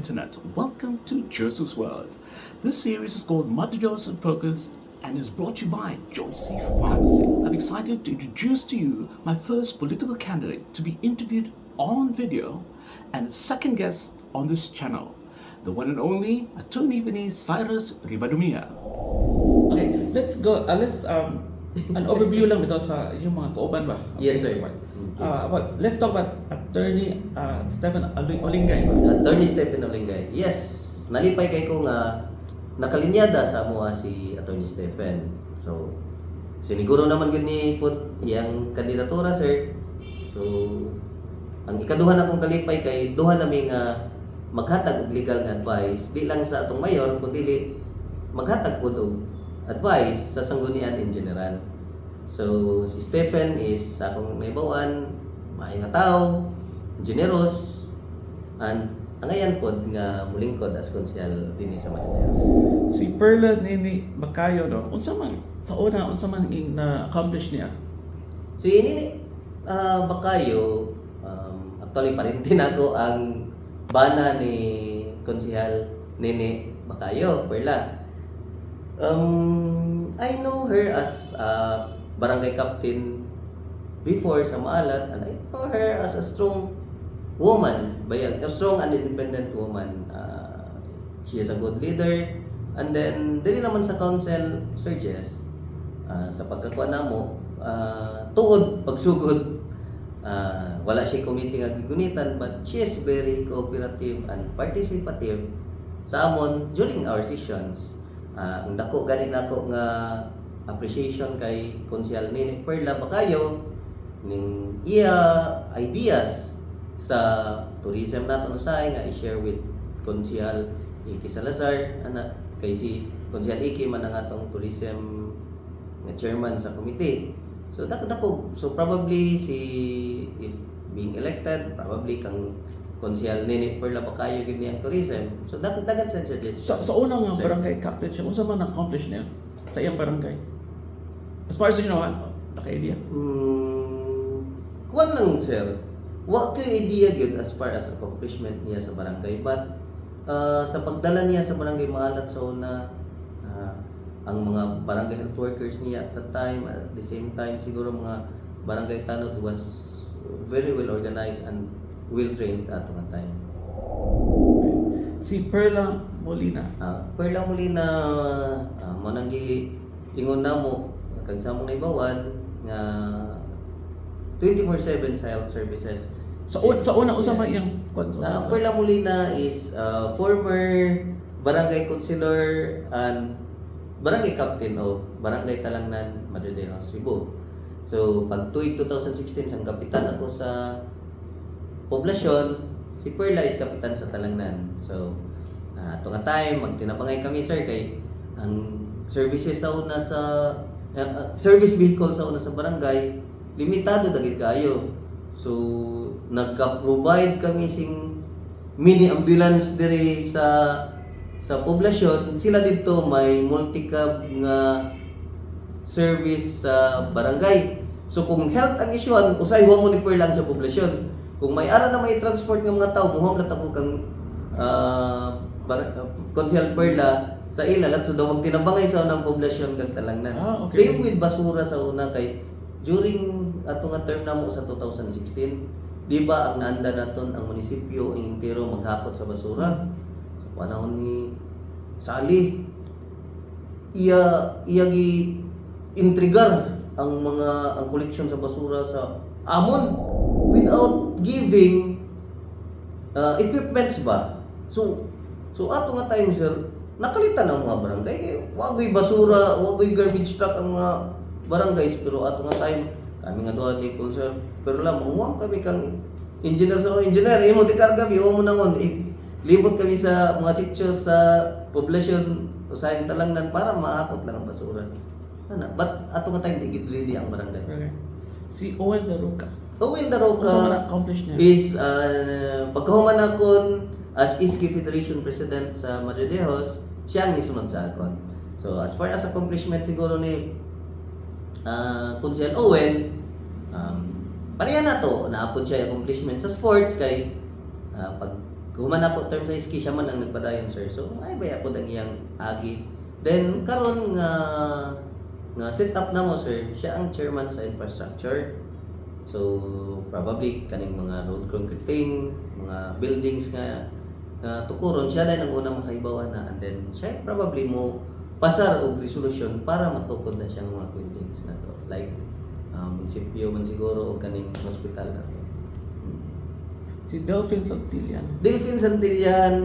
internet. Welcome to Joseph's World. This series is called Madados and Focus and is brought to you by Joyce Pharmacy. I'm excited to introduce to you my first political candidate to be interviewed on video and second guest on this channel, the one and only Attorney Vinny Cyrus Ribadumia. Okay, let's go. Let's an overview lang ito sa yung mga kauban ba? Yes, sir. Let's talk about Attorney Stephen Olingay ba? Attorney Stephen Olingay. Yes, nalipay kay ko nga nakalinyada sa amo si Attorney Stephen. So, siniguro naman gud ni put iyang kandidatura, sir. So, ang ikaduha na akong kalipay kay duha nami nga maghatag og legal nga advice di lang sa atong mayor kundi maghatag pud og advice sa sanggunian in general. So, si Stephen is akong naibawan, maayong nga tao, generous, and angayan pod nga mulingkod as konsyal dinhi sa Madadeos. Si Perla Nini Bakayo no. Unsa man ang na-accomplish niya? Si Nini Bakayo, actually parinti nako ang bana ni konsehal Nini Bakayo, Perla. I know her as a barangay captain before sa Maalat, and I know her as a strong woman, a strong and independent woman. She is a good leader, and then dili naman sa council, Sir Jess, sa pagkakuha namo, tuod pagsugod, wala siya committee nga gigunitan, but she is very cooperative and participative sa amon during our sessions. Ang dako gani nako nga appreciation kay Konsyal Nini Perla Bakayo ning iya ideas sa tourism naton usahay nga i-share with Konsyal Iki Salazar ana kay si Konsyal Iki man ang atong tourism nga chairman sa committee. So dako probably si if being elected probably kang Konsyal Nini Perla Bakayo gid niya tourism. So dagat sa judges. Sa una nga barangay captain siya, unsa man na-accomplish niya sa iyang barangay? As far as you know, naka-idea? Kuwan lang, sir. Wa kay idea gyud as far as accomplishment niya sa barangay, but sa pagdala niya sa barangay Maalat sa una, ang mga barangay health workers niya at that time, at the same time siguro mga barangay tanod was very well organized and well trained at that time. Si Perla Molina. Perla Molina, mananggi ingon namo kag sa among naibawan nga 24/7 sa health services. Sa una usa man iyang Perla Molina is former barangay councilor and barangay captain of Barangay Talangnan, Madadeos, Cebu. So pag tuig 2016 sang kapitan ako sa poblasyon, si Perla is kapitan sa Talangnan. So ato nga time magtinabangay kami, sir, kay ang services sa una sa service vehicle sa una sa barangay limitado dagit kayo. So nagka-provide kami sing mini ambulance diri sa poblasyon. Sila dito may multi-cab nga service sa barangay. So kung health ang isyuhan, usay huwag mo ni Perla sa poblasyon. Kung may ara na may transport ng mga tao, muhamlat ako kang Konsyal Perla sa ilalat, so daw magtinabangay sa unang poblasyon kag Talangnan. Okay. Same with basura sa una kay during ato nga term namo sa 2016, di ba ang naanda naton ang munisipyo ang entero maghakot sa basura. Sa panahon ni Sali, iya gi intrigar ang koleksyon sa basura sa amon without giving equipments ba. So ato nga time, sir, nakalitan ang mga barangay. Wagoy basura, wagoy garbage truck ang mga barangays, pero ato nga time kami nga doon ni Sir, pero lang muwang kami kang engineer imo di karga biyo mo nangon libot kami sa mga sitio sa poblasyon usayang Talangnan para maakot lang ang basura. But ato nga time di gid ready ang barangay. Okay. Si Owen Daruca. Owen Unsa man Daruca na-accomplish niya? is pagkahuman akon as Iski Federation President sa Madadeos, siya ang isunod sa akon. So as far as accomplishment siguro ni Konsyal Owen, pareha na to, naapod siya accomplishment sa sports kay pag human ako term sa iski, siya man ang nagpadayon, sir. So ay baya po ang iyang agi. Then karon nga set up na mo, sir, siya ang chairman sa infrastructure. So probably kaning mga road concreting, mga buildings nga tukuron, siya din ang unang makaibawan na, and then siya probably mo pasar og resolution para matukod na siyang mga buildings na to, like munisipyo man siguro o kaning hospital na to. Si Delphine Santillan. Delphine Santillan,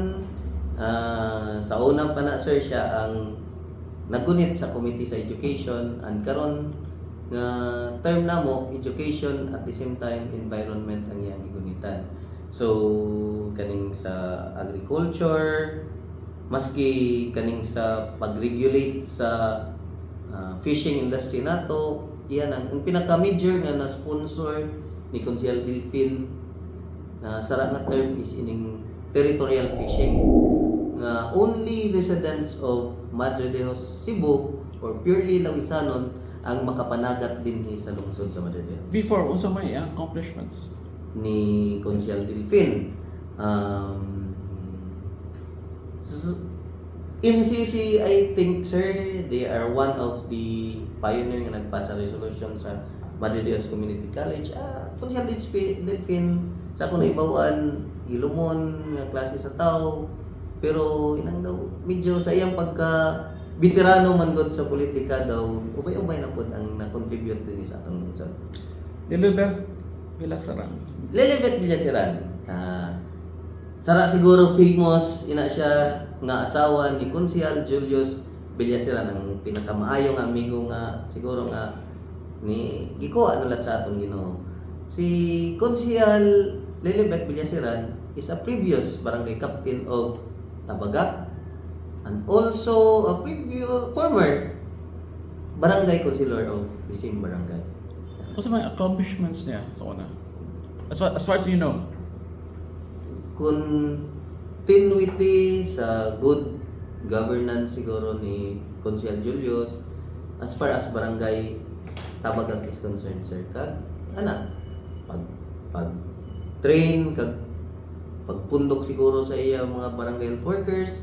sa unang pana, sir, siya ang nagunit sa Committee sa Education, and karon nga term namo education, at the same time environment ang iyang gigunitan. So kaning sa agriculture, maski kaning sa pag-regulate sa fishing industry nato, iyan ang pinaka-major nga na-sponsor ni Consejal Delphine na sara nga term is ining territorial fishing. Nga only residents of Madre de Dios, Cebu, or purely Lawisanon ang makapanagat din sa lungsod sa Madre de Dios. Before, unsa may accomplishments? Ni Consejal Delphine. MCC, I think, sir, they are one of the pioneer nga nagpasa resolution sa Madre de Dios Community College. Consejal Delphine, sa akong naibawaan, hilumon nga klase sa tao, pero inang daw medyo sa iyang pagka veterano man gud sa politika daw, ubay-ubay na pud ang na-contribute din sa atong lungsod. Lilibet Villaseran. Lilibet Villaseran. Sara siguro famous ina siya nga asawa ni Consejal Julius Villaseran, ang pinakamaayong amigo nga siguro nga ni gikuha nulat sa atong Ginoo. Si Consejal Lilibet Villaseran is a previous barangay captain of Tabagak, and also a former barangay councilor of the same barangay. Unsa may accomplishments niya sa una? As far as you know. Continuity sa good governance siguro ni Consejal Julius as far as barangay Tabagak is concerned, sir. Kag pag train kag pagpundok siguro sa iya mga barangay health workers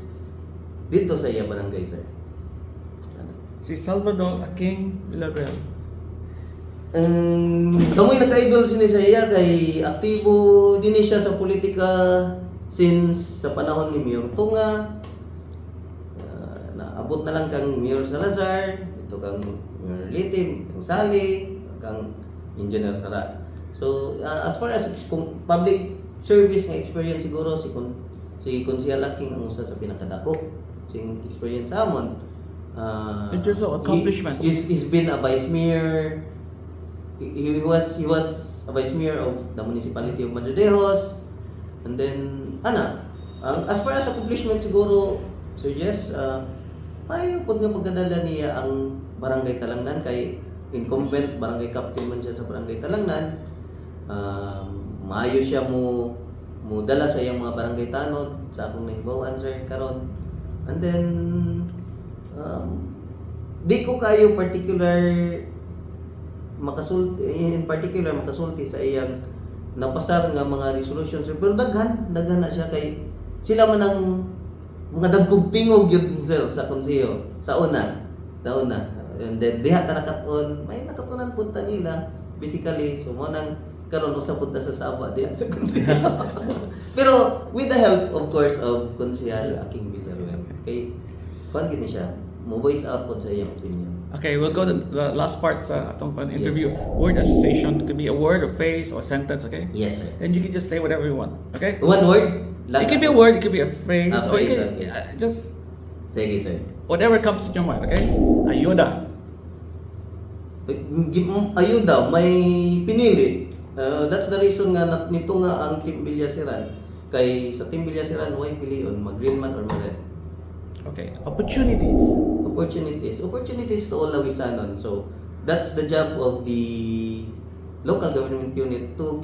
dito sa iya barangay, sir. Si Salvador Aking Villarreal. Kamoy nagka-idol sini sa iya kay aktibo din siya sa politika since sa panahon ni Mayor Tunga. Naabot na lang kang Mayor Salazar, ito kang Mayor Litim, kang Sali, kang Engineer Sara. So as far as public service nga experience siguro si Consejal Aking ang usa sa pinakadako sing experience sa amon. In terms of accomplishments, He's been a vice mayor. He was a vice mayor of the municipality of Madre de Dios. And then as far as accomplishment siguro, Sir Jess, may pud nga pagkadala niya ang barangay Talangnan kay incumbent barangay captain man siya sa barangay Talangnan. Maayo siya mo dala sa iyang mga barangay tanod sa akong nahibawan, sir, karon. And then di ko kayo makasulti sa iyang napasar nga mga resolutions, sir, pero daghan na siya kay sila man ang mga dagkog tingog yun, sir, sa konseyo sa una. And then diha ta may nakatunan punta nila basically, so mo nang karon usab pud ta sa Saba diha sa konseyo. Pero with the help of course of Consejal Aking Villarreal, kay kuan gini siya mo voice out pud sa iyang opinion. okay, we'll go to the last part sa atong interview. Yes, Word association could be a word, a phrase, or a sentence, okay? Yes, sir. And you can just say whatever you want, okay? One word lang. It could be a word, it could be a phrase, A or you phrase, can, okay. just Sige, sir. whatever comes to your mind, okay? Ayuda. Ayuda, may pinili. That's the reason nga nito nga ang Team Villaseran. Kay sa Team Villaseran, way pilion, mag-green man or mag-red. Okay. Opportunities. Opportunities to all Lawisanon. So, that's the job of the local government unit to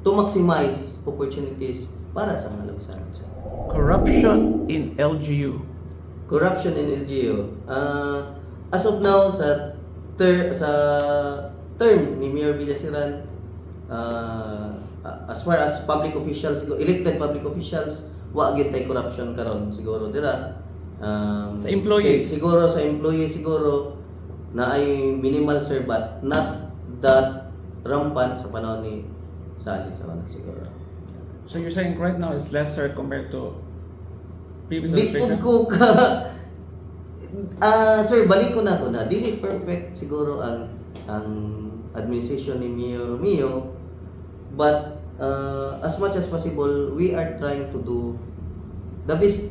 maximize opportunities para sa mga Lawisanon. So, Corruption in LGU. corruption in LGU. As of now, sa term ni Mayor Villaseran, as far as public officials, elected public officials, wa gyud tay corruption karon siguro dira. Sa employees. Siguro sa employee siguro na ay minimal sir but not that rampant sa panahon ni Sally sa una siguro. So you're saying right now it's lesser compared to previous Di administration? po ko ka sir, balik ko na dili perfect siguro ang administration ni Mayor Romeo, but as much as possible we are trying to do the best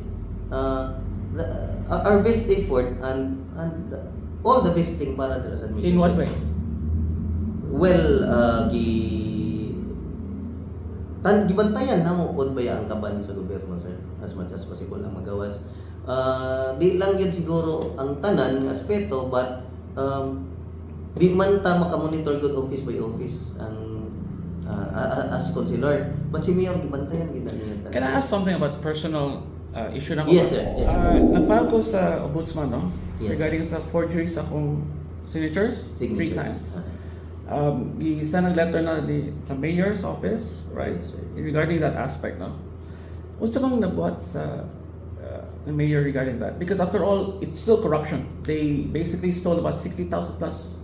our best effort and all the best thing para sa administration. In what way? Well, gibantayan na mo pod baya ang kaban sa gobyerno sir as much as possible lang magawas. Di lang yun siguro ang tanan nga aspeto but di man ta makamonitor good office by office ang as councilor but si Mayor gibantayan gid niya. Can I ask something about personal issue na ko? Yes sir. Yes sir. Nag-file ko sa ombudsman, no? Yes. Regarding sa forgery sa akong signatures, 3 Signatures. times. Isa nag-letter na sa mayor's office, right? Yes, sir. Regarding that aspect, no? Unsa bang nabuhat sa the mayor regarding that? Because after all, it's still corruption. They basically stole about 60,000 plus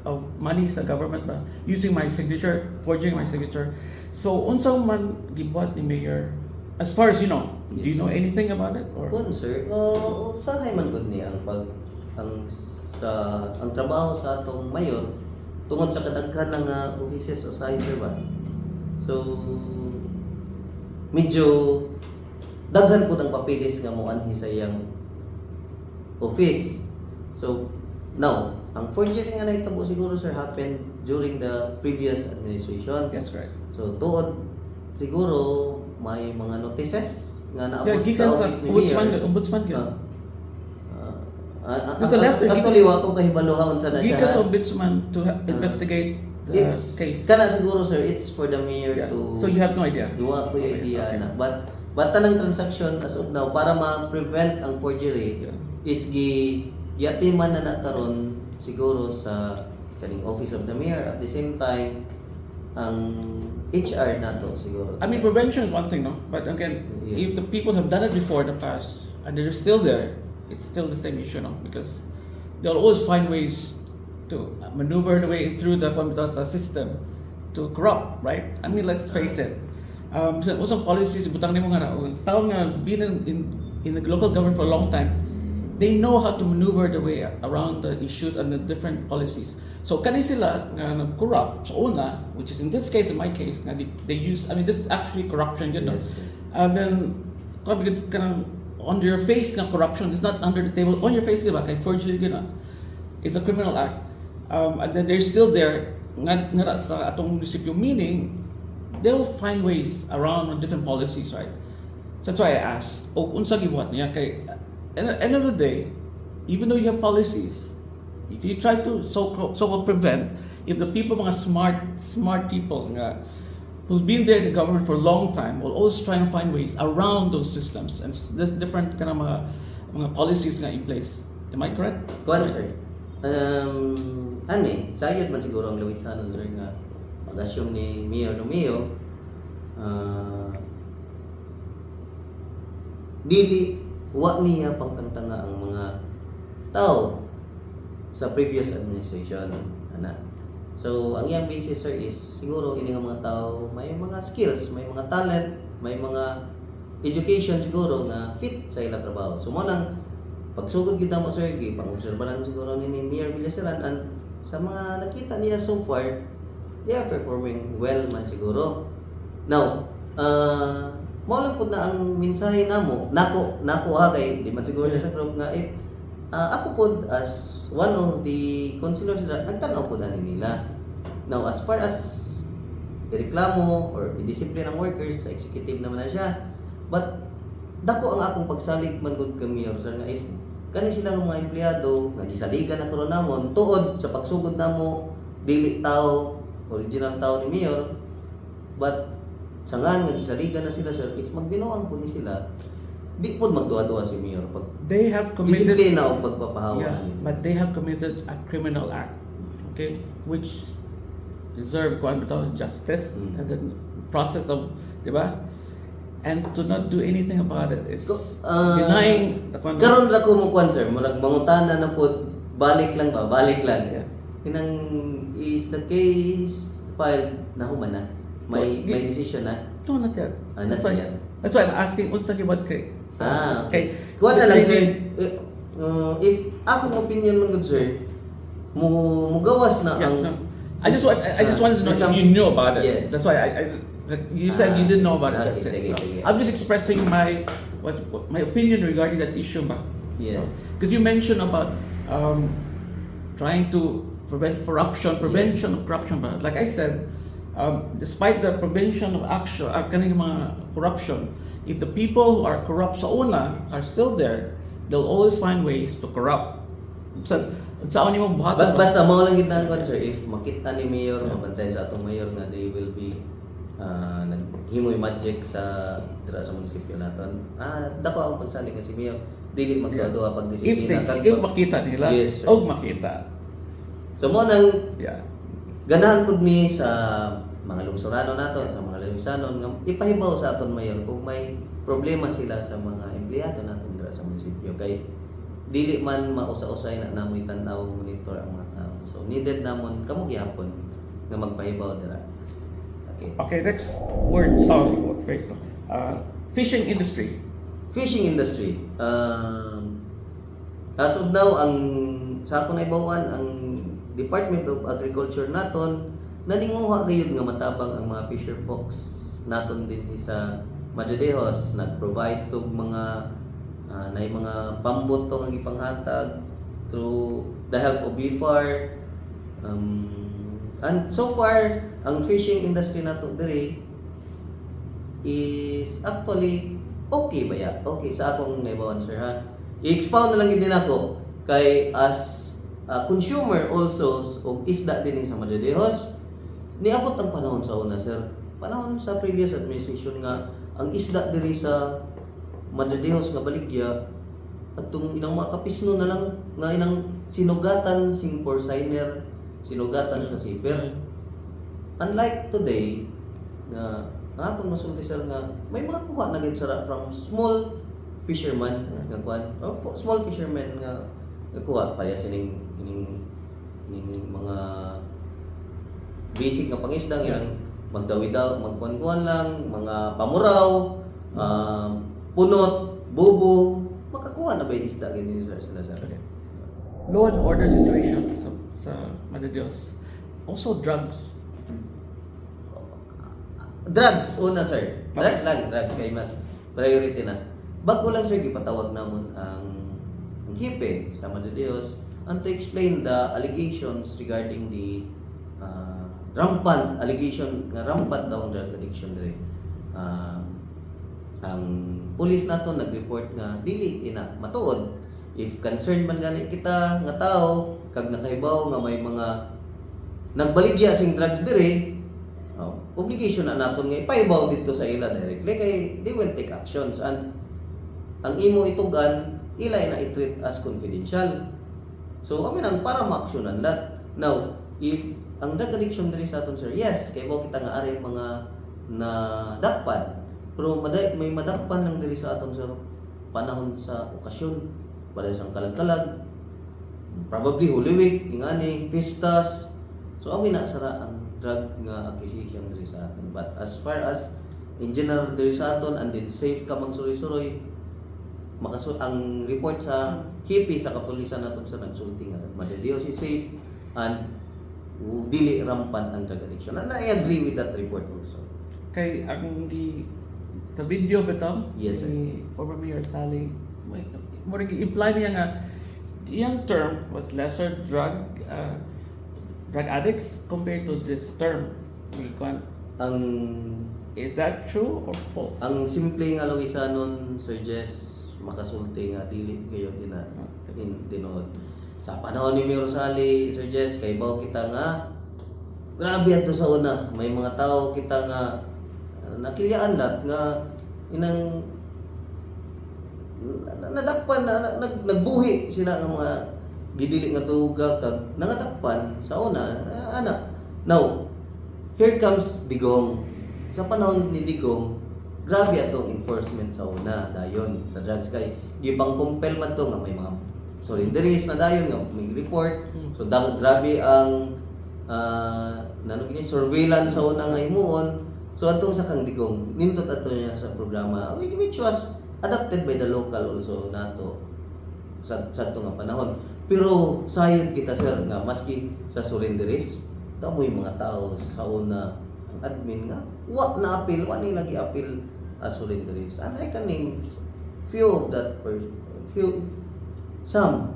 of money sa government ba? Using my signature, forging my signature. So, unsa man gibuhat ni mayor? As far as you know, do you Yes. know anything about it? Or Kun sir, usahay man gud ni ang ang trabaho sa atong mayor tungod sa kadaghan ng offices o sir ba. So medyo daghan pud ang papilis nga moanhi sa iyang office. So now, ang forgery nga nahitabo siguro sir happened during the previous administration. yes, correct. So tuod siguro may mga notices nga naabot Yeah, gikan sa office ni ombudsman Mayor. gyud. There's a letter, Actually, wa ko kahibaluhaon sa na siya. Gikan sa ombudsman to investigate the It's, case. kana siguro sir, it's for the mayor Yeah. to So you have no idea. duwa ko yung Okay, idea okay. na. But tanang transaction as of now para ma-prevent ang forgery Yeah. is giatiman na karon siguro sa kaning office of the mayor at the same time ang HR nato siguro. I mean, prevention is one thing, no? But again, Yeah. if the people have done it before in the past and they're still there, it's still the same issue, no? Because they'll always find ways to maneuver the way through the system to corrupt, right? I mean, let's face it. Usang policies, butang ni mo nga na, tao nga been in the local government for a long time, they know how to maneuver the way around the issues and the different policies. So kani sila nga corrupt sa una, which is in this case, in my case, nga they use, I mean, this is actually corruption, you know. Yes, sir. And then kanang on your face nga corruption is not under the table, on your face diba kay forgery gina. It's a criminal act. And then they're still there nga sa atong munisipyo, meaning they'll find ways around different policies, right? So that's why I asked, unsa gibuhat niya kay at the end of the day, even though you have policies, if you try to so-called prevent, if the people, mga smart people nga, who's been there in the government for a long time, will always try and find ways around those systems and there's different kind of mga policies nga in place. Am I correct? Kuan sir. Sayad man siguro ang lawisanon rin nga pag-assume ni Mayor Romeo dili wa niya pangtangtanga ang mga tao sa previous administration ana. So ang iyang basis sir is siguro ini nga mga tao may mga skills, may mga talent, may mga education siguro na fit sa ilang trabaho. So mo nang pagsugod kita mo sir, pang-obserbahan siguro ni Mayor Villaseran and sa mga nakita niya so far, they are performing well man siguro. Now, mao lang pud na ang mensahe namo, nako ha kay di man siguro na sa group nga ako pud as one of the councilors na nagtanaw pud ani nila. Now, as far as ireklamo or i-discipline ng workers, sa executive naman na siya. But dako ang akong pagsalig man gud kang Mayor sir nga if kani sila nga mga empleyado nga gisaligan na karon namon tuod sa pagsugod namo dili tao original tao ni Mayor but sangan nga gisaligan na sila sir if magbinuang pud ni sila di pud magduwa-duwa si Mayor pag They have committed, disiplina o pagpapahawa yeah, nila. but they have committed a criminal act, okay, which deserve justice Mm. and then process of, di ba? and to not do anything about it. It's Ah, denying the conduct. Karon ra ko mo kwan sir, murag mangutana na po, balik lang ba? Balik lang. Yeah. Inang is the case filed na human na. May Well, may decision na. No, not yet. Ah, not That's why- yet. That's why I'm asking unsa gibad kay. Okay. Kuha na lang sir. If akong opinion man gud sir, mo gawas na Yeah, ang no. I just wanted to know if you knew about it. Yes. That's why you said you didn't know about it. Okay, That's it. sige, No. sige. I'm just expressing my opinion regarding that issue ba. Yeah. Because you mentioned about trying to prevent corruption, prevention of corruption ba. Like I said, despite the prevention of action, kaning mga corruption, if the people who are corrupt sa una are still there, they'll always find ways to corrupt. Sa ni mo buhaton ba? Basta mao lang gid ang kwan sir, if makita ni mayor, mabantayan sa atong mayor nga they will be naghimoy magic sa dira sa munisipyo naton. Dako ang pagsalig nga si mayor dili magduha pag If disiplina if makita nila, Yes, sir. og makita. So mo nang Yeah. ganahan pud mi sa mga lungsurano nato, sa mga lungsuranon nga ipahibaw sa aton mayor kung may problema sila sa mga empleyado naton dira sa munisipyo kay dili man mausa-usay na namoy tan-aw monitor ang mga tao. So needed namon kamo gyapon nga magpahibaw dira. Okay. Okay, next word. Yes, sir. What phrase to? Fishing industry. Fishing industry. As of now, ang sa akong naibawan, ang Department of Agriculture naton naninguha gayud nga matabang ang mga fisher folks naton din sa Madridejos, nag-provide tog mga nay mga pambot to nga gipanghatag through the help of BFAR. And so far, ang fishing industry nato diri is actually okay ba ya? Okay sa akong naibawan sir ha. I-expound na lang din ako kay as a consumer also og isda din sa Madridejos. Niabot ang panahon sa una sir. Panahon sa previous administration nga ang isda diri sa Madridejos nga baligya atong inang mga kapisno na lang nga inang sinugatan sing porciner, sinugatan sa siper. Unlike today nga atong masulti sir nga may mga kuha na gid sara from small fisherman nga kuan or small fishermen nga kuha pareha sining mga basic nga pangisdang ilang magdawi-daw, magkuan-kuan lang, mga pamuraw, punot, bubo, makakuha na ba yung isda ganyan sir sila sir? Okay. Law and order situation sa Madridejos. Also drugs. Drugs, una sir. Drugs lang, drugs kay mas priority na. Bago lang sir, gipatawag namon ang hipe sa Madridejos and to explain the allegations regarding the rampant allegation nga rampant daw ang drug addiction diri. Ang pulis nato nag-report nga dili ina matuod. If concerned man gani kita nga tao kag nakahibaw nga may mga nagbaligya sing drugs diri, obligation na naton nga ipahibaw dito sa ila directly kay they will take actions and ang imo itugan ila na i-treat as confidential. So amin ang para ma-actionan lahat. Now, if ang drug addiction diri sa aton sir, yes, kay mo kita nga ari mga na dakpan. Pero may madakpan lang diri sa aton sir panahon sa okasyon, wala siyang kalag-kalag. Probably Holy Week, ingani, pistas. So amin na sara ang drug nga acquisition diri sa aton. But as far as in general diri sa aton and then safe ka magsuroy-suroy, ang report sa hipi sa kapulisan naton sa nagsulti nga Madridejos is safe and dili rampant ang drug addiction. And I agree with that report also. Kay sa video bitaw Yes, sir. ni former Mayor Sally, mo imply niya nga yung term was lesser drug addicts compared to this term. Is that true or false? Ang simple nga Luisanon Sir Jess makasulti nga dili kayo tinuod. Sa panahon ni Mayor Sally, Sir Jess, kay baw kita nga grabe ato sa una. May mga tao kita nga nakilyaan lahat nga inang nadakpan nagbuhi sila nga mga gidili nga tuga kag nangadakpan sa una ana. Now, here comes Digong. Sa panahon ni Digong, grabe atong enforcement sa una dayon sa drugs kay gipang compel man to nga may mga surrenderies na dayon nga may report. So grabe ang surveillance sa una nga himuon. So atong sa kang digong nindot ato niya sa programa which was adopted by the local also nato sa ato nga panahon. Pero sayod kita sir nga maski sa surrenderies damoy mga tao sa una ang admin nga wa na appeal wa ni lagi appeal as surrenderies. And I can name few of that some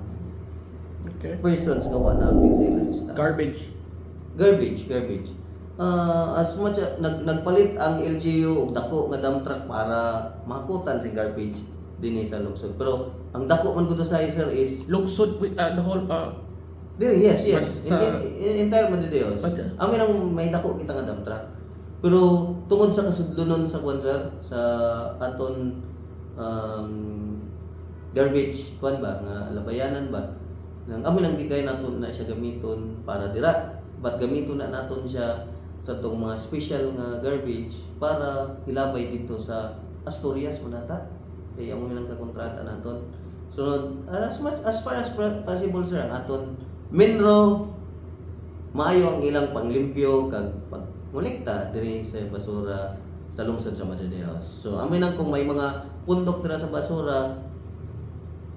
Okay. persons nga wa na appeal sa ilang staff. Garbage. Garbage. As much nagpalit ang LGU og dako nga dump truck para makutan si garbage dinhi sa lungsod. Pero ang dako man kudo sa sir is Lugsod with the whole yes. But In entire Madideos. But, Amin ang may dako kita nga dump truck. Pero tungod sa kasudlonon sa kwan sir, sa aton garbage kwan ba nga labayanan ba nang amin ang gikay naton na siya gamiton para dira, but gamiton na naton siya sa tong mga special nga garbage para ilabay dito sa Asturias manata. Kaya amo lang ka kontrata naton. So as far as possible sir ang aton Minro maayo ang ilang panglimpyo kag pagmolekta diri sa basura sa lungsod sa Madideos. So amin lang kung may mga pundok dira sa basura,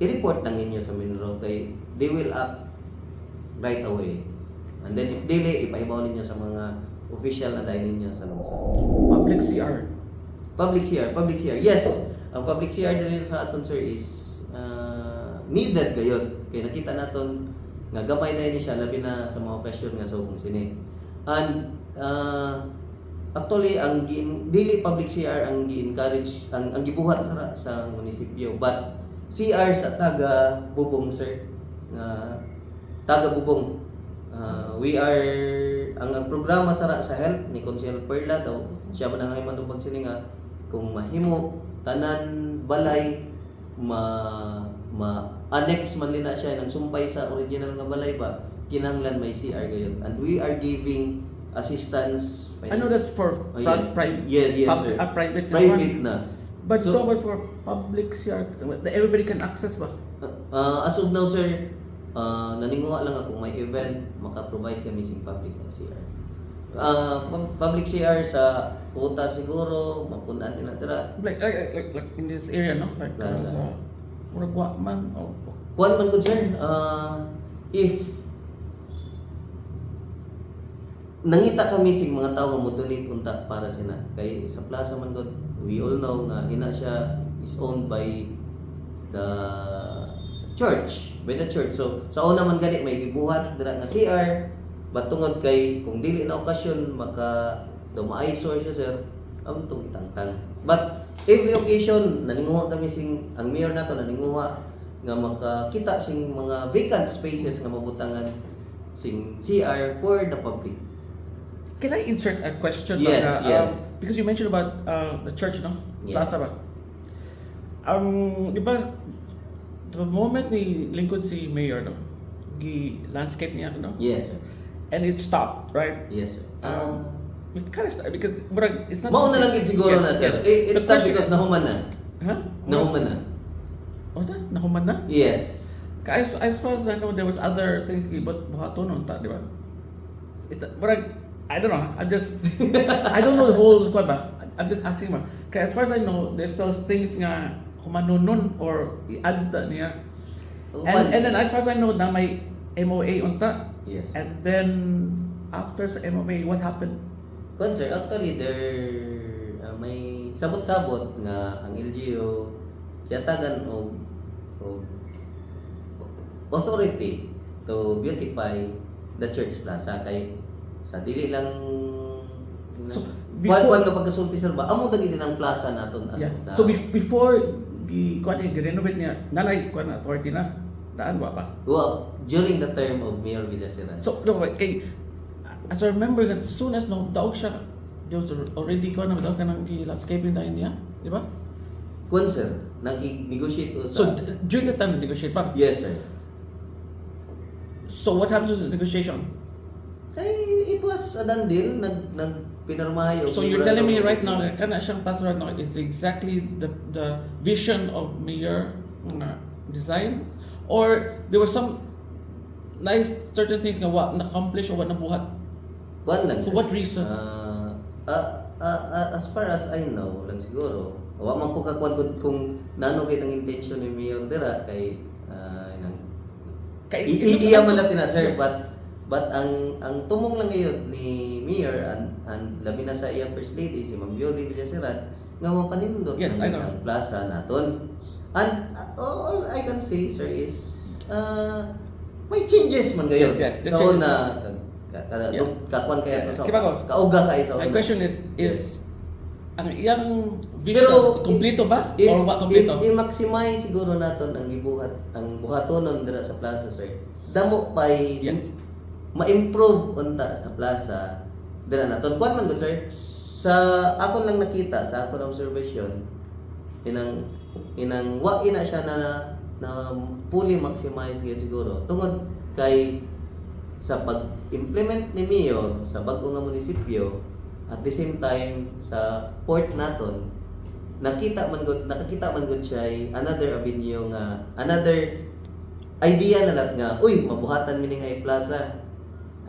i-report lang ninyo sa Minro kay they will act right away. And then if dili, ipahibaw ninyo sa mga official na dahil ninyo sa lungsod. Public CR. Public CR. Yes, ang public CR din sa aton sir is needed gayon. Kaya nakita naton nga gamay na ini siya labi na sa mga okasyon nga subong sini. And actually ang dili public CR ang gi-encourage ang gibuhat sa munisipyo, but CR sa taga Bubong sir. Taga Bubong. We are ang programa sa health ni Consel Perla daw siya man ang matubag sini nga kung mahimo tanan balay annex man nila siya nang sumpay sa original nga balay ba kinahanglan may CR gayon, and we are giving assistance. I know that's for private. Yes sir. Private Na. But So, but for public CR, everybody can access ba? as of now sir, naninguha lang ako may event maka-provide kami sing public CR. Public CR sa quota siguro mapunan nila tira. Like in this area, no? Like Plaza. sa Murag man o Kuan man ko sir, if nangita kami sing mga tao nga motunit unta para sina kay sa plaza man gud we all know nga ina siya is owned by the church, so sa una man gani may gibuhat dira nga CR, but tungod kay kung dili na okasyon maka dumay source siya sir amtong itangtang. But every occasion naninguha kami sing ang mayor nato naninguha nga makakita sing mga vacant spaces nga mabutangan sing CR for the public. Can I insert a question? Yes, Baga, yes. Because you mentioned about the church, no? Yes. Plaza ba? Di ba, the moment ni lingkod si Mayor, no? Landscape niya, no? Yes sir. And it stopped, right? Yes sir. It kind of started because murag, it's not... Mao na lang gid siguro Yes, na sir. yes. It The starts question because is- nahuman na. Huh? Nahuman na. What? Nahuman na? Yes. As far as I know, there was other things but buhaton on ta, di ba? I don't know. I don't know the whole squad ba. I'm just asking ba. Kaya as far as I know, there's still things nga humanunon or i-add ta niya. And then as far as I know, na may MOA unta. Yes. And then after sa MOA, what happened? Kon sir, actually there may sabot-sabot nga ang LGU yatagan og authority to beautify the church plaza kay sa dili lang So, kuan nga pagkasulti sir ba amo dagiti ang plaza naton as Yeah. of now. So before gi-renovate niya, nanay kuan authority na. Daan ba pa? Well, during the term of Mayor Villaseran. So, no, kay, as I remember, as soon as no, daog siya, there was already ko na daog ka ng landscaping dahil niya, di ba? Kun sir, nag-negotiate ko So, sa during the time, negotiate pa. Yes sir. So, what happened to the negotiation? Ay, it was a done deal. Pinarmahay. So you're telling me right now, kana siyang pastor right now is exactly the vision of Mayor design, or there were some nice certain things nga wa na-accomplish o wa nabuhat? Kuan lang. For sir. what reason? As far as I know, lang siguro, wa man ko kakuan kung nano kay ang intention ni Mayor dira kay inang iya man natin na sir, but ang tumong lang ngayon ni Mayor and labi na sa iya first lady si Ma'am Yoli Villaseran nga mapanindot Yes, I know. ang plaza naton. And all I can say sir is may changes man gayon. Yes, yes, So changes. na Yeah. kakuan kaya to sa Kibago. kauga kay sa My una. question is ang iyang vision Pero kompleto ba If, or wa kompleto? if i-maximize siguro naton ang buhatonon dira sa plaza sir. Damo pay Yes. ma-improve unta sa plaza dira naton. Kuan man gud sir. Sa ako lang nakita sa ako observation inang wa ina siya na fully maximize gyud siguro tungod kay sa pag-implement ni Mayor sa bag-o nga munisipyo at the same time sa port naton nakakita man gud siya another avenue nga another idea na nat nga uy mabuhatan mi ni nga plaza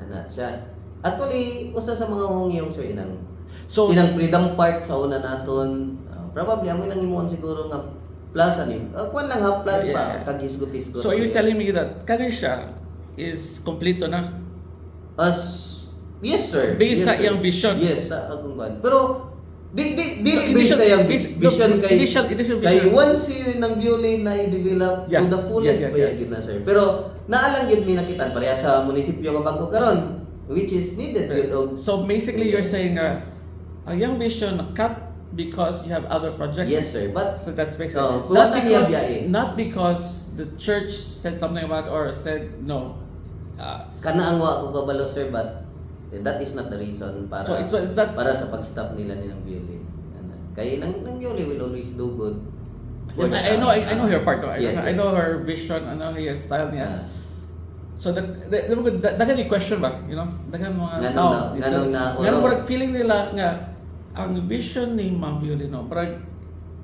ana siya actually usa sa mga hungiyong sir inang Freedom Park sa una naton probably amo nang imuon siguro nga plaza ni kuan lang half plan pa Yeah. kag hisgot-hisgot. So are you telling me that kani siya is kompleto na? Yes sir. Based Yes, sa sir. iyang vision. Yes, sa akong kuan. Pero di So, based sa iyang initial- vision kay initial kay vision. once yun nang violin na i-develop Yeah. to the fullest Yes, pa yes. na sir. Pero naalang yun mi nakitaan pareha sa munisipyo nga bago karon which is needed yun og So basically you're saying ang iyang vision cut because you have other projects. yes sir. But So that's basically kung not ano because niya biyahe. not because the church said something about or said no. kana ang wa ko kabalo sir but that is not the reason para So is that para sa pag-stop nila ni ng violin. Kay nang violin will always do good. yes, I know her part. No? Yes, I yes. know her vision. I know her style niya. Ah. So dagan yung question ba, you know? Dagan mga Ganun na- Ganun parang feeling nila nga ang vision ni Ma'am Violino parang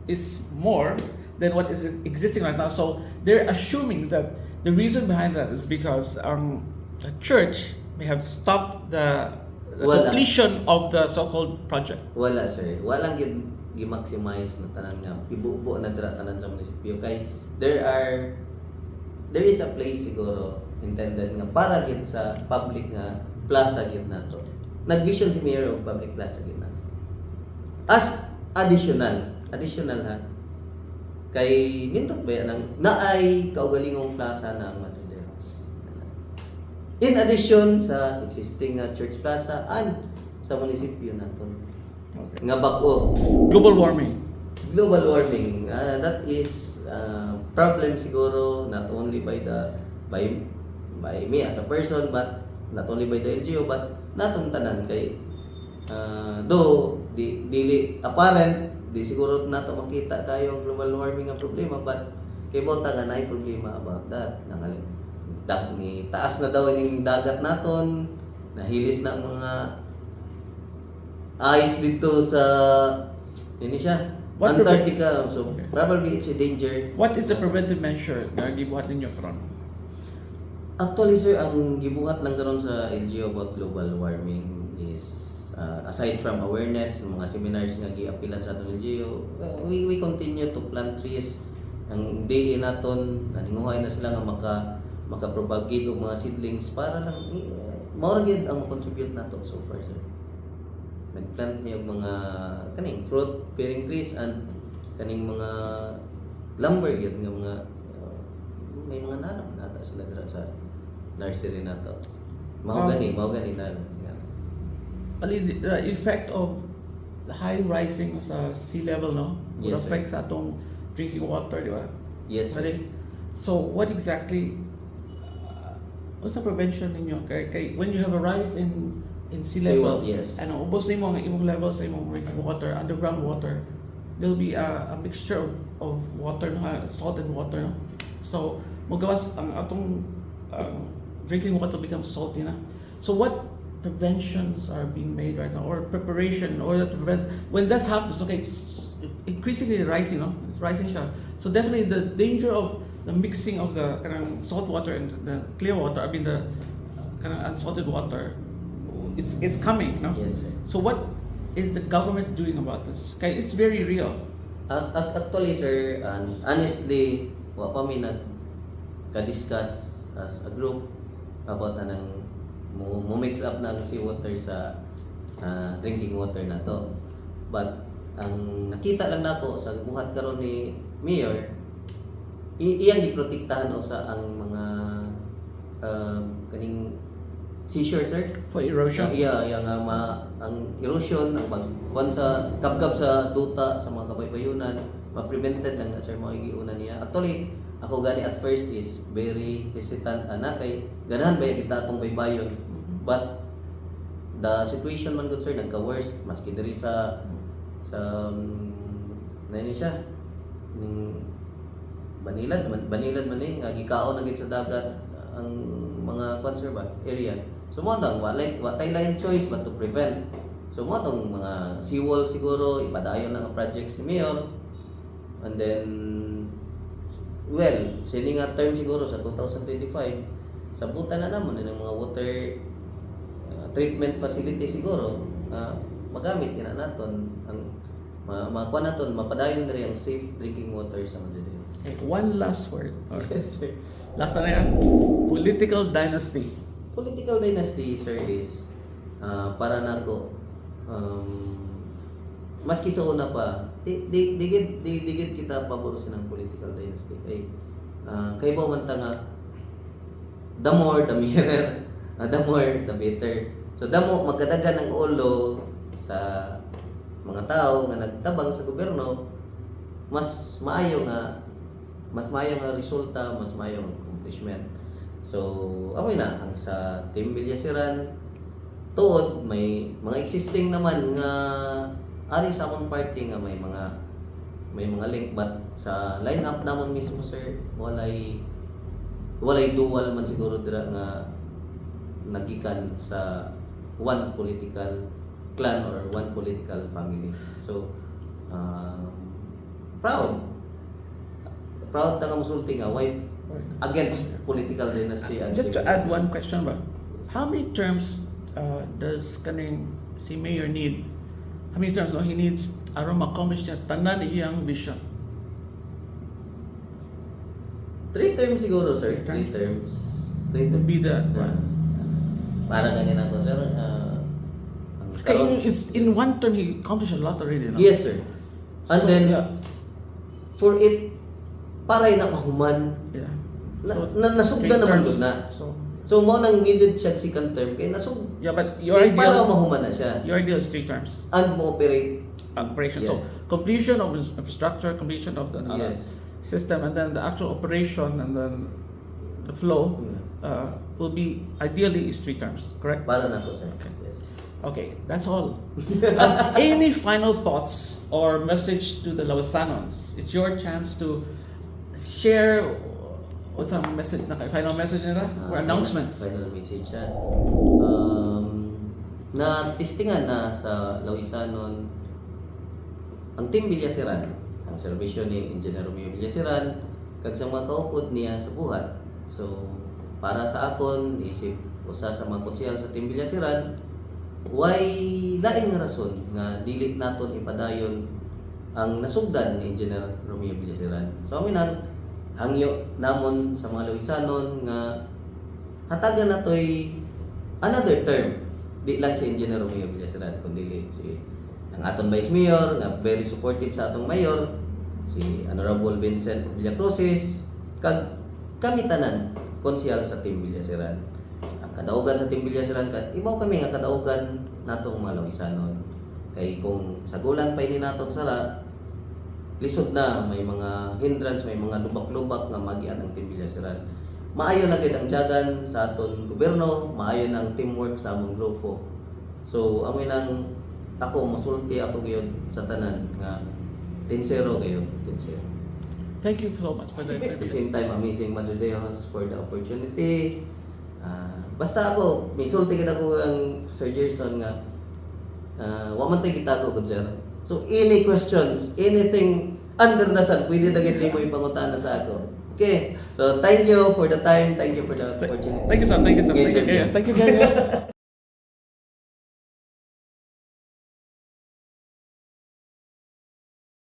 is more than what is existing right now. So they're assuming that the reason behind that is because the church may have stopped the Wala. completion of the so-called project. Wala sir. Walang gi-maximize na tanan nga ibubo na dira tanan sa munisipyo kay there is a place siguro intended nga para gid sa public nga plaza gid nato. Nag-vision si Mayor og public plaza gid nato. As additional ha. Kay nindot ba nang naay kaugalingong plaza na ang Mataderos. In addition sa existing church plaza and sa munisipyo nato. Okay. Nga bako Global warming. global warming that is problem siguro not only by me as a person but not only by the LGU but natong tanan kay though dili apparent di siguro nato makita kayo ang global warming nga problema but kay bota nga naay problema about that ni taas na daw ning dagat naton nahilis na ang mga ice dito sa siya What Antarctica so Okay. probably it's a danger. What is the preventive measure na gibuhat ninyo karon? Actually sir ang gibuhat lang karon sa LGU about global warming is aside from awareness mga seminars nga giapilan sa atong LGU we continue to plant trees ang DA naton naninguhay na sila nga makapropagate og mga seedlings para lang mao ra gyud ang contribute nato so far sir. Nagplant mi og mga kaning fruit bearing trees and kaning mga lumber gyud nga mga may mga nanam nata sila dira sa nursery nato. Mao gani na. The effect of the high rising sa sea level, no? Would Yes, sir. affect sa atong drinking water, di ba? Yes sir. Mali? So, what exactly, what's the prevention ninyo? Kay when you have a rise in sea level, Yes. ano, ubos na ang imong level sa imong drinking water, underground water, there'll be a mixture of water, no? Salt and water, no? So, magawas ang atong drinking water becomes salty na. So, what preventions are being made right now, or preparation in order to prevent when that happens? Okay, it's increasingly rising, no? It's rising siya. So definitely the danger of the mixing of the kanang salt water and the clear water, I mean the kanang unsalted water, it's coming, no? Yes, sir. So what is the government doing about this? Okay, it's very real. Actually, sir, honestly, wa pa mi nagka-discuss as a group about anang mo mix up na ang seawater sa drinking water na to. But ang nakita lang nako sa buhat karon ni Mayor, iyang giprotektahan sa ang mga kaning seashore, sir. For erosion. Iya, ang erosion, ang pagkuhan sa kabkab sa duta sa mga kabaybayunan, ma-prevented lang na, sir, mga igiunan niya. Actually, ako gani at first is very hesitant kay ganahan ba kita atong baybayon. But the situation man good, sir, nagka-worst maski diri sa nani siya ning Banilad man nga gikaon na gid sa dagat ang mga conserva area. So mo nang watay lain choice but to prevent. So mo tong mga seawall siguro ipadayon na nga projects ni Mayor. And then well, sini nga term siguro sa 2025 sabutan na namon ng mga water treatment facility siguro magamit kina naton ang makuha naton mapadayon diri ang safe drinking water sa Madrid. Okay, one last word. Yes, sir. Last na yan. Political dynasty. Political dynasty, sir, is para nako maski sa una pa digid kita pabor sa ng political dynasty kay ba man ta nga the more the merrier, the more the better. So damo magkadagan ang ulo sa mga tao nga nagtabang sa gobyerno, mas maayo nga resulta, mas maayo nga accomplishment. So, amoy na ang sa Team Villasiran tuod may mga existing naman nga ari sa among party nga may mga link, but sa lineup namon mismo, sir, walay dual man siguro dira nga nagikan sa one political clan or one political family. So, proud ta nga musulti nga why against political dynasty. Just to add one question ba, how many terms does kaning si Mayor need? How many terms he needs aron ma-accomplish niya tanan iyang vision? 3 terms siguro, sir. 3 Three terms. Would be the Para ganyan ako, sir. it's in one term he accomplished a lot already, no? Yes, sir. And So, then yeah. for it paray na mahuman. Yeah. Nasugdan three naman terms. doon na. So So mo nang needed siya second term kay nasug. yeah, but your Para ideal mahuman na siya. is 3 terms. And mo operate. Operation. Yes. So completion of infrastructure, completion of the Yes. system, and then the actual operation, and then the flow will be ideally is 3 terms. Correct? Para na ko, sir. Okay. Yes. Okay, that's all. Any final thoughts or message to the Lawasanons? It's your chance to share. What's our message? Final message nila? Or announcements? Final message siya. Na testingan na sa Lawisanon ang Team Villasiran, ang serbisyo ni Engineer Romeo Villasiran, kag sa mga kaupod niya sa buhat. So, para sa akon, isip usa sa mga konsyal sa Team Villasiran, why lain nga rason nga dili naton ipadayon ang nasugdan ni Engineer Romeo Villasiran. So, amin ang hangyo namon sa mga Lawisanon nga hatagan natoy another term. Di lang si Engineer Romeo Villasiran, kundi si ang aton Vice Mayor nga very supportive sa atong mayor, si Honorable Vincent Villacrucis, kag kami tanan konsyal sa Team Villasiran. Ang kadaugan sa Team Villasiran, ibaw kami nga kadaugan natong mga Lawisanon. Kay kung sagulan pa ini naton sara, lisod na, may mga hindrance, may mga lubak-lubak nga magian ang Team Villasiran. Maayo na gid ang tiyagan sa aton gobyerno, maayo na ang teamwork sa among grupo. So, amoy nang ako masulti ako gyud sa tanan nga 10-0 gyud, 10-0. Thank you so much for the At the interview. same time, amazing Madrileños for the opportunity. basta ako, may sulti ka na ko ang Sir Gerson nga, wa man tayo gitago ko, sir. So, any questions, anything under the sun, pwede na mo ipangutana sa ako. Okay, so thank you for the time, thank you for the opportunity. Thank you, sir. Thank you, sir. Okay, Thank you, Gaya. Thank you, Gaya.